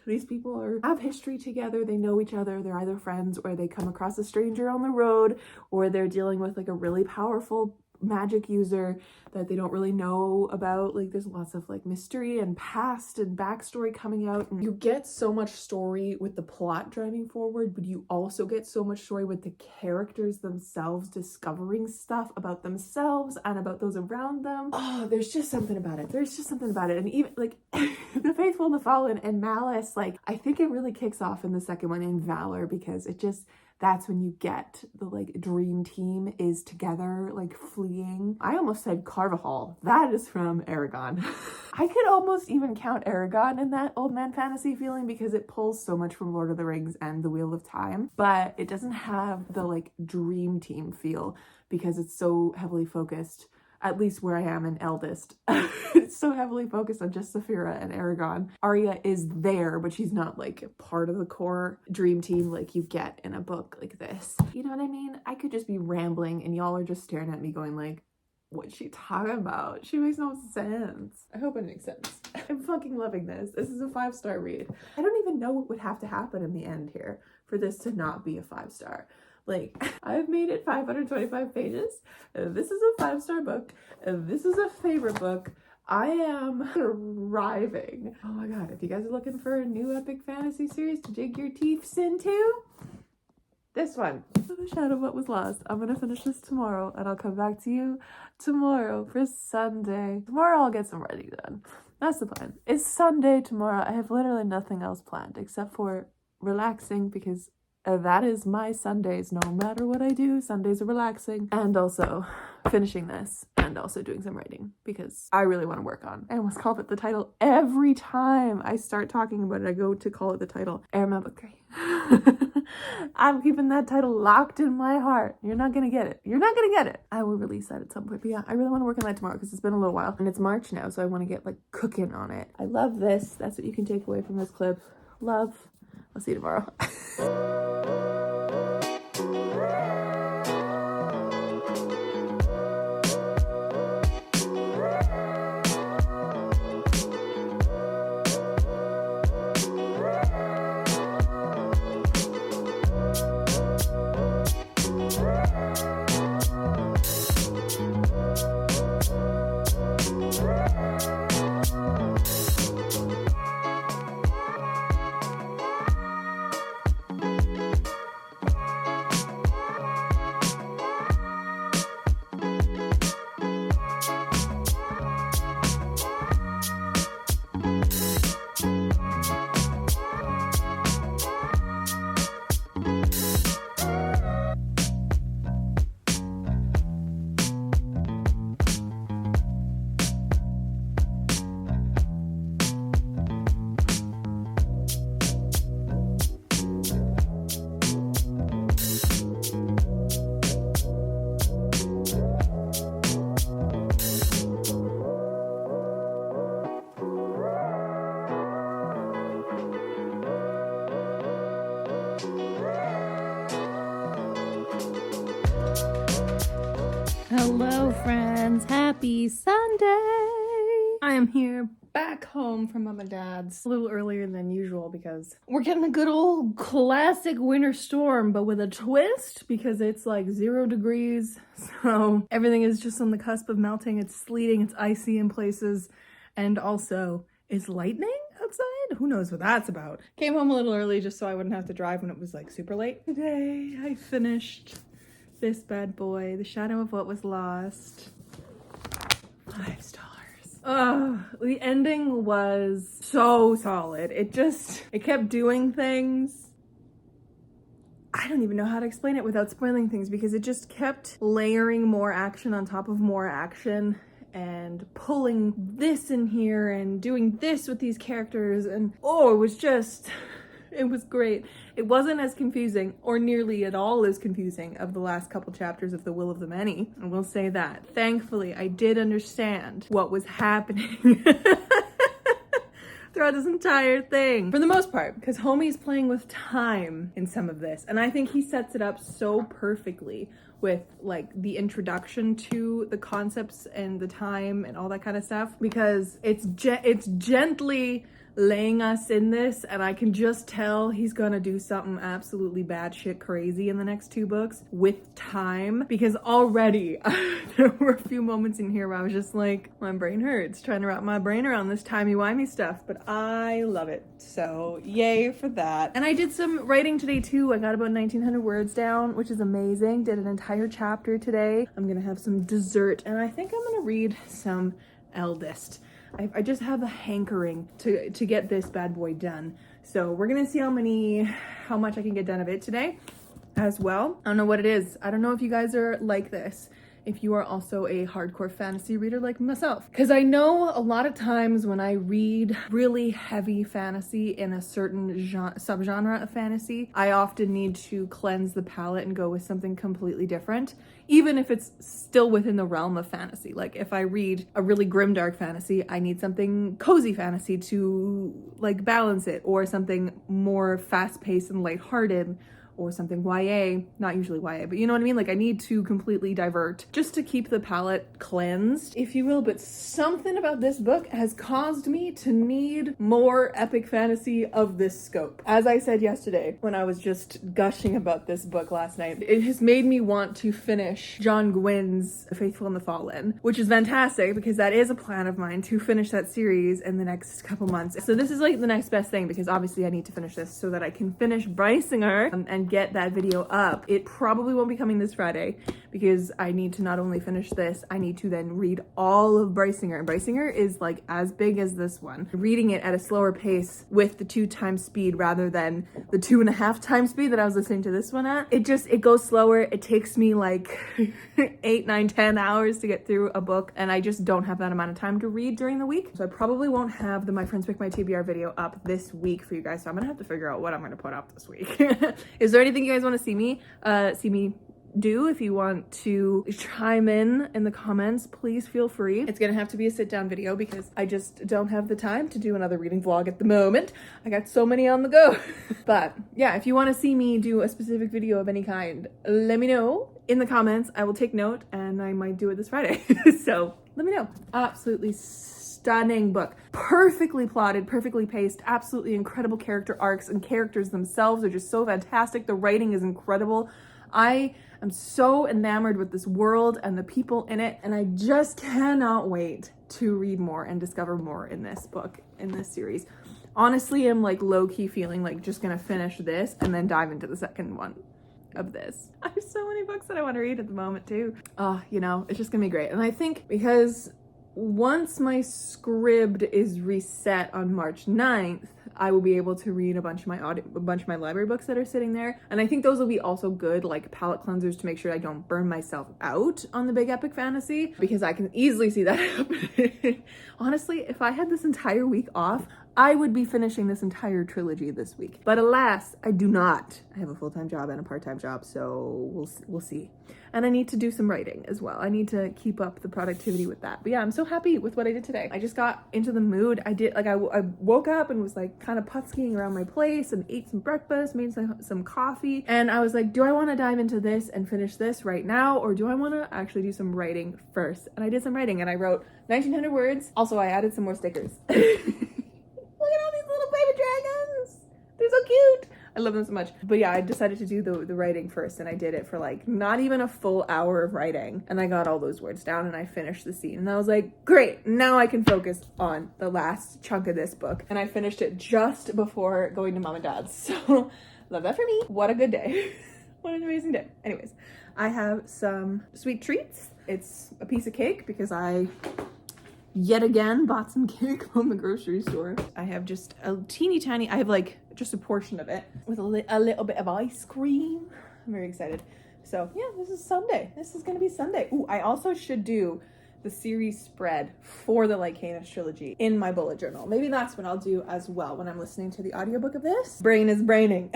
these people have history together, they know each other, they're either friends or they come across a stranger on the road, or they're dealing with like a really powerful magic user that they don't really know about. Like there's lots of like mystery and past and backstory coming out, and you get so much story with the plot driving forward, but you also get so much story with the characters themselves discovering stuff about themselves and about those around them. Oh, there's just something about it. And even like the Faithful and the Fallen and Malice, like I think it really kicks off in the second one in Valor, because it just, that's when you get the like dream team is together, like fleeing. I almost said Carvajal. That is from Aragon. I could almost even count Aragon in that old man fantasy feeling, because it pulls so much from Lord of the Rings and The Wheel of Time, but it doesn't have the like dream team feel because it's so heavily focused, at least where I am in Eldest. It's so heavily focused on just Saphira and Aragon. Arya is there, but she's not like part of the core dream team like you get in a book like this. You know what I mean? I could just be rambling and y'all are just staring at me going like, what's she talking about? She makes no sense. I hope it makes sense. I'm fucking loving this. This is a 5-star read. I don't even know what would have to happen in the end here for this to not be a 5-star. Like, I've made it 525 pages. This is a 5-star book. This is a favorite book. I am thriving. Oh my god, if you guys are looking for a new epic fantasy series to dig your teeth into, this one. The Shadow of What Was Lost. I'm gonna finish this tomorrow and I'll come back to you tomorrow for Sunday. Tomorrow I'll get some writing done. That's the plan. It's Sunday tomorrow. I have literally nothing else planned except for relaxing, because that is my Sundays. No matter what I do, Sundays are relaxing. And also finishing this and also doing some writing, because I really want to work on. I almost call it the title every time I start talking about it. I go to call it the title. Airman Book 3. I'm keeping that title locked in my heart. You're not gonna get it. You're not gonna get it. I will release that at some point. But yeah, I really want to work on that tomorrow because it's been a little while. And it's March now, so I want to get like cooking on it. I love this. That's what you can take away from this clip. Love. I'll see you tomorrow. Hello friends, happy Sunday! I am here back home from Mom and Dad's a little earlier than usual because we're getting a good old classic winter storm, but with a twist because it's like 0 degrees, so everything is just on the cusp of melting. It's sleeting, it's icy in places, and also it's lightning outside. Who knows what that's about. Came home a little early just so I wouldn't have to drive when it was like super late. Today I finished this bad boy, The Shadow of What Was Lost. 5 stars. The ending was so solid. It kept doing things. I don't even know how to explain it without spoiling things, because it just kept layering more action on top of more action and pulling this in here and doing this with these characters, and it was great. It wasn't as confusing, or nearly at all as confusing, of the last couple chapters of The Will of the Many. I will say that. Thankfully, I did understand what was happening throughout this entire thing. For the most part, because Homie's playing with time in some of this, and I think he sets it up so perfectly with like the introduction to the concepts and the time and all that kind of stuff, because it's gently laying us in this, and I can just tell he's gonna do something absolutely batshit crazy in the next 2 books with time, because already there were a few moments in here where I was just like, my brain hurts trying to wrap my brain around this timey-wimey stuff, but I love it. So yay for that. And I did some writing today too. I got about 1900 words down, which is amazing. Did an entire chapter today. I'm gonna have some dessert, and I think I'm gonna read some Eldest. I just have a hankering to get this bad boy done. So we're gonna see how much I can get done of it today as well. I don't know what it is. I don't know if you guys are like this, if you are also a hardcore fantasy reader like myself. Because I know a lot of times when I read really heavy fantasy in a certain subgenre of fantasy, I often need to cleanse the palette and go with something completely different, even if it's still within the realm of fantasy. Like if I read a really grimdark fantasy, I need something cozy fantasy to like balance it, or something more fast-paced and lighthearted, or something YA, not usually YA, but you know what I mean? Like I need to completely divert just to keep the palette cleansed, if you will. But something about this book has caused me to need more epic fantasy of this scope. As I said yesterday, when I was just gushing about this book last night, it has made me want to finish John Gwynn's Faithful and the Fallen, which is fantastic because that is a plan of mine to finish that series in the next couple months. So this is like the next best thing, because obviously I need to finish this so that I can finish Brisinger and get that video up. It probably won't be coming this Friday because I need to not only finish this, I need to then read all of Brisinger. And Brisinger is like as big as this one. Reading it at a slower pace with the 2 times speed rather than the 2.5 times speed that I was listening to this one at. It goes slower. It takes me like 8, 9, 10 hours to get through a book, and I just don't have that amount of time to read during the week. So I probably won't have the My Friends Pick My TBR video up this week for you guys. So I'm gonna have to figure out what I'm gonna put up this week. Is there anything you guys want to see me do? If you want to chime in the comments, please feel free. It's gonna have to be a sit down video because I just don't have the time to do another reading vlog at the moment. I got so many on the go. But yeah, if you want to see me do a specific video of any kind, let me know in the comments. I will take note, and I might do it this Friday. So let me know. Absolutely stunning book. Perfectly plotted, perfectly paced, absolutely incredible character arcs, and characters themselves are just so fantastic. The writing is incredible. I am so enamored with this world and the people in it, and I just cannot wait to read more and discover more in this book, in this series. Honestly, I'm like low-key feeling like just gonna finish this and then dive into the second one of this. I have so many books that I want to read at the moment too. Oh, you know, it's just gonna be great. And I think because once my script is reset on March 9th, I will be able to read a bunch of my library books that are sitting there. And I think those will be also good like palette cleansers to make sure I don't burn myself out on the big epic fantasy, because I can easily see that happening. Honestly, if I had this entire week off, I would be finishing this entire trilogy this week. But alas, I do not. I have a full-time job and a part-time job, so we'll see. And I need to do some writing as well. I need to keep up the productivity with that. But yeah, I'm so happy with what I did today. I just got into the mood. I woke up and was like kind of putskiing around my place and ate some breakfast, made some coffee. And I was like, do I want to dive into this and finish this right now? Or do I want to actually do some writing first? And I did some writing and I wrote 1900 words. Also, I added some more stickers. Look at all these little baby dragons. They're so cute. I love them so much. But yeah, I decided to do the writing first, and I did it for like not even a full hour of writing. And I got all those words down and I finished the scene. And I was like, great, now I can focus on the last chunk of this book. And I finished it just before going to mom and dad's. So love that for me. What a good day. What an amazing day. Anyways, I have some sweet treats. It's a piece of cake because I yet again bought some cake from the grocery store. I have just a teeny tiny, I have like just a portion of it with a little bit of ice cream. I'm very excited. So yeah, this is Sunday. This is gonna be Sunday. Ooh, I also should do the series spread for the Lycanus trilogy in my bullet journal. Maybe that's what I'll do as well when I'm listening to the audiobook of this. Brain is braining.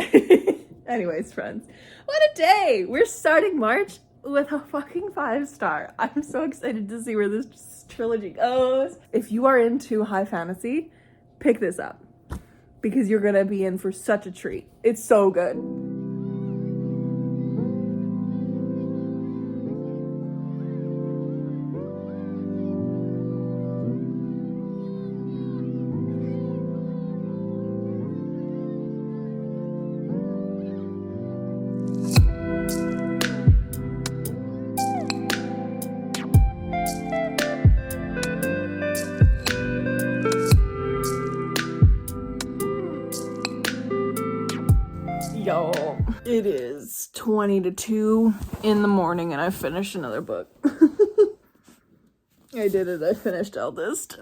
Anyways, friends, what a day. We're starting March with a fucking 5-star. I'm so excited to see where this trilogy goes. If you are into high fantasy, pick this up because you're gonna be in for such a treat. It's so good. Y'all, it is 20 to 2 in the morning and I finished another book. I did it. I finished Eldest.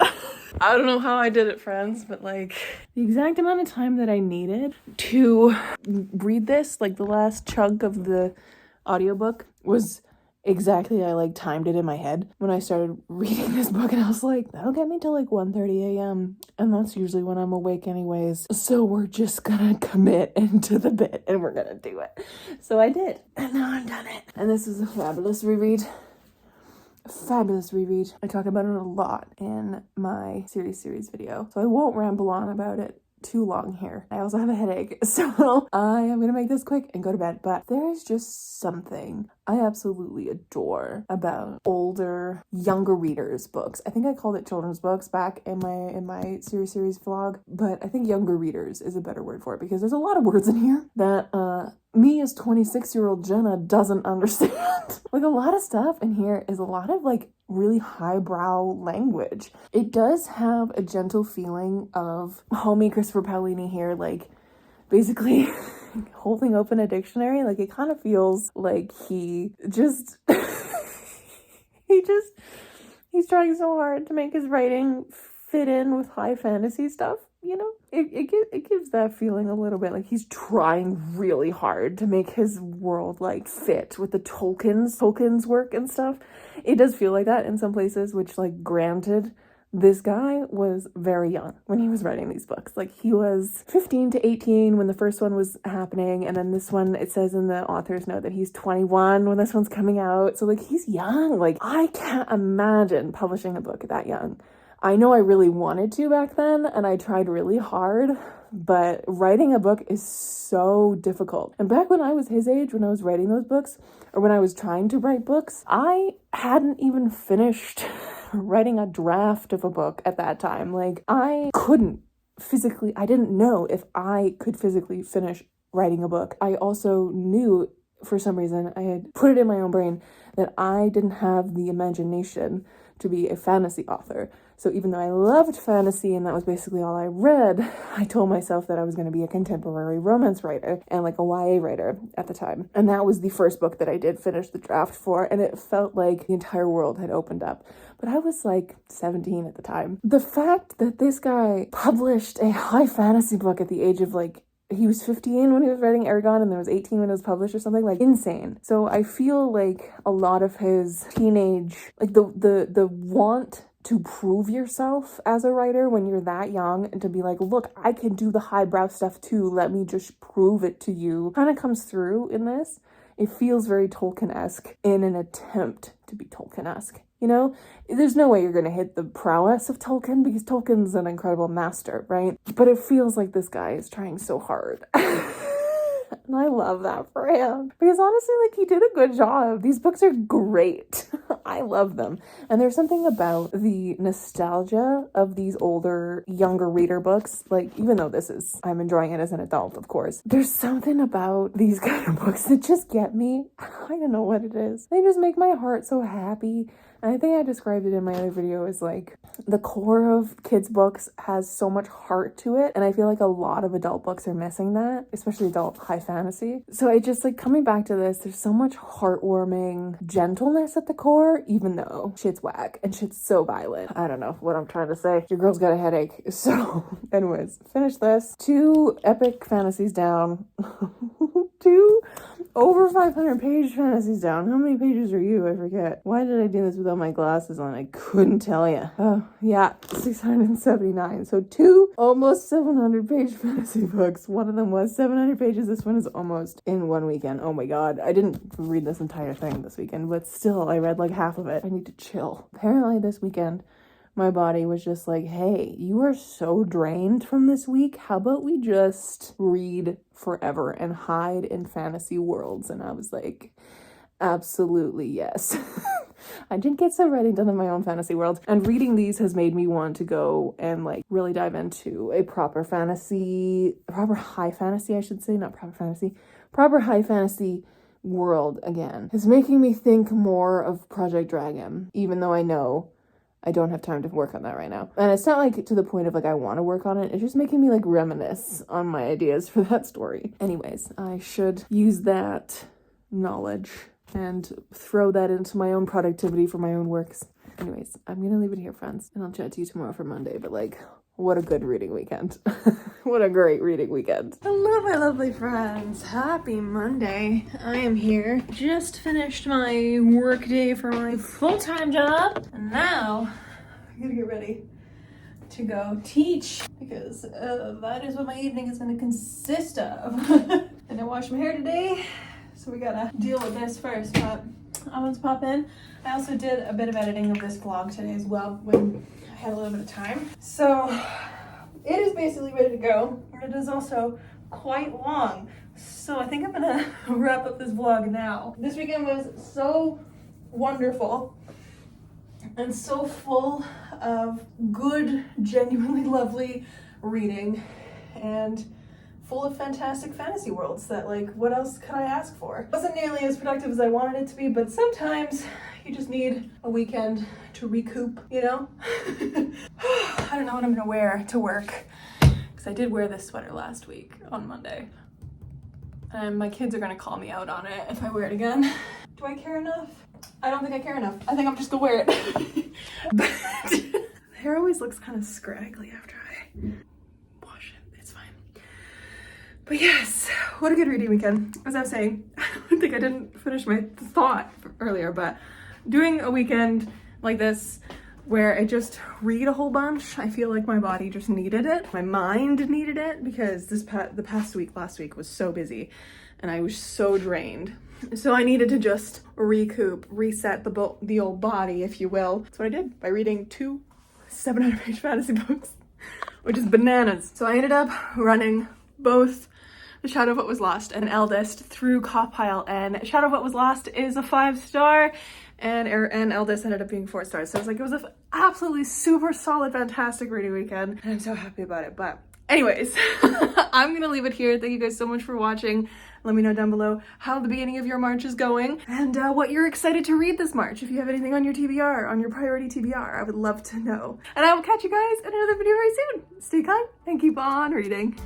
I don't know how I did it, friends, but like the exact amount of time that I needed to read this, like the last chunk of the audiobook was exactly, I like timed it in my head when I started reading this book, and I was like, that'll get me till like 1:30 a.m. and that's usually when I'm awake anyways, so we're just gonna commit into the bit and we're gonna do it. So I did, and now I've done it, and this is a fabulous reread. I talk about it a lot in my series video, so I won't ramble on about it too long here. I also have a headache, so I am gonna make this quick and go to bed. But there is just something I absolutely adore about older, younger readers' books. I think I called it children's books back in my series vlog, but I think younger readers is a better word for it, because there's a lot of words in here that me as 26-year-old Jenna doesn't understand. Like, a lot of stuff in here is a lot of like really highbrow language. It does have a gentle feeling of homie Christopher Paolini here, like basically holding open a dictionary. Like, it kind of feels like he just he's trying so hard to make his writing fit in with high fantasy stuff, you know? It gives that feeling a little bit, like he's trying really hard to make his world like fit with the Tolkien's work and stuff. It does feel like that in some places, which, like, granted, this guy was very young when he was writing these books. Like, he was 15 to 18 when the first one was happening, and then this one, it says in the author's note that he's 21 when this one's coming out. So like, he's young. Like, I can't imagine publishing a book that young. I know I really wanted to back then, and I tried really hard, but writing a book is so difficult. And back when I was his age, when I was writing those books, or when I was trying to write books, I hadn't even finished writing a draft of a book at that time. Like, I didn't know if I could physically finish writing a book. I also knew, for some reason, I had put it in my own brain that I didn't have the imagination to be a fantasy author. So even though I loved fantasy and that was basically all I read, I told myself that I was going to be a contemporary romance writer and like a YA writer at the time. And that was the first book that I did finish the draft for, and it felt like the entire world had opened up. But I was like 17 at the time. The fact that this guy published a high fantasy book at the age of like, he was 15 when he was writing Eragon, and there was 18 when it was published or something, like, insane. So I feel like a lot of his teenage, like the want to prove yourself as a writer when you're that young, and to be like, look, I can do the highbrow stuff too, let me just prove it to you, kind of comes through in this. It feels very Tolkien-esque in an attempt to be Tolkien-esque. You know, there's no way you're going to hit the prowess of Tolkien, because Tolkien's an incredible master, right? But it feels like this guy is trying so hard. And I love that for him, because honestly, like, he did a good job. These books are great. I love them. And there's something about the nostalgia of these older, younger reader books. Like, even though I'm enjoying it as an adult, of course, there's something about these kind of books that just get me. I don't know what it is. They just make my heart so happy. And I think I described it in my other video as like, the core of kids' books has so much heart to it. And I feel like a lot of adult books are missing that, especially adult high fantasy. So I just like, coming back to this, there's so much heartwarming gentleness at the core, even though shit's whack and shit's so violent. I don't know what I'm trying to say. Your girl's got a headache. So anyways, finish this. 2 epic fantasies down. 2 over 500 page fantasies down. How many pages are you? I forget. Why did I do this without my glasses on? I couldn't tell you. Oh, yeah, 679. So 2 almost 700 page fantasy books. One of them was 700 pages. This one is almost in one weekend. Oh my god. I didn't read this entire thing this weekend, but still, I read like half of it. I need to chill. Apparently this weekend, my body was just like, hey, you are so drained from this week. How about we just read forever and hide in fantasy worlds? And I was like, absolutely yes. I did get some writing done in my own fantasy world, and reading these has made me want to go and like really dive into a proper high fantasy world again. It's making me think more of Project Dragon, even though I know I don't have time to work on that right now. And it's not like to the point of like I want to work on it. It's just making me like reminisce on my ideas for that story. Anyways, I should use that knowledge and throw that into my own productivity for my own works. Anyways, I'm gonna leave it here, friends, and I'll chat to you tomorrow for Monday. But like, what a good reading weekend. What a great reading weekend. Hello, my lovely friends. Happy Monday. I am here. Just finished my work day for my full-time job. And now I'm gonna get ready to go teach because that is what my evening is gonna consist of. And I washed my hair today, so we gotta deal with this first, but I want to pop in. I also did a bit of editing of this vlog today as well when I had a little bit of time. So it is basically ready to go. It is also quite long. So I think I'm gonna wrap up this vlog now. This weekend was so wonderful and so full of good, genuinely lovely reading and full of fantastic fantasy worlds that, like, what else could I ask for? It wasn't nearly as productive as I wanted it to be, but sometimes you just need a weekend to recoup, you know? I don't know what I'm gonna wear to work, because I did wear this sweater last week on Monday. And my kids are gonna call me out on it if I wear it again. Do I care enough? I don't think I care enough. I think I'm just gonna wear it. But hair always looks kind of scraggly after I wash it. It's fine. But yes, what a good reading weekend. As I was saying, I think I didn't finish my thought earlier, but doing a weekend like this where I just read a whole bunch, I feel like my body just needed it. My mind needed it because the past week, last week was so busy and I was so drained. So I needed to just recoup, reset the old body, if you will. That's what I did by reading 2 700-page fantasy books, which is bananas. So I ended up running both The Shadow of What Was Lost and Eldest through Compile, and Shadow of What Was Lost is a 5-star and Eldest ended up being 4 stars. So it was an absolutely super solid, fantastic reading weekend and I'm so happy about it. But anyways, I'm gonna leave it here. Thank you guys so much for watching. Let me know down below how the beginning of your March is going and what you're excited to read this March. If you have anything on your TBR, on your priority TBR, I would love to know. And I will catch you guys in another video very soon. Stay kind and keep on reading.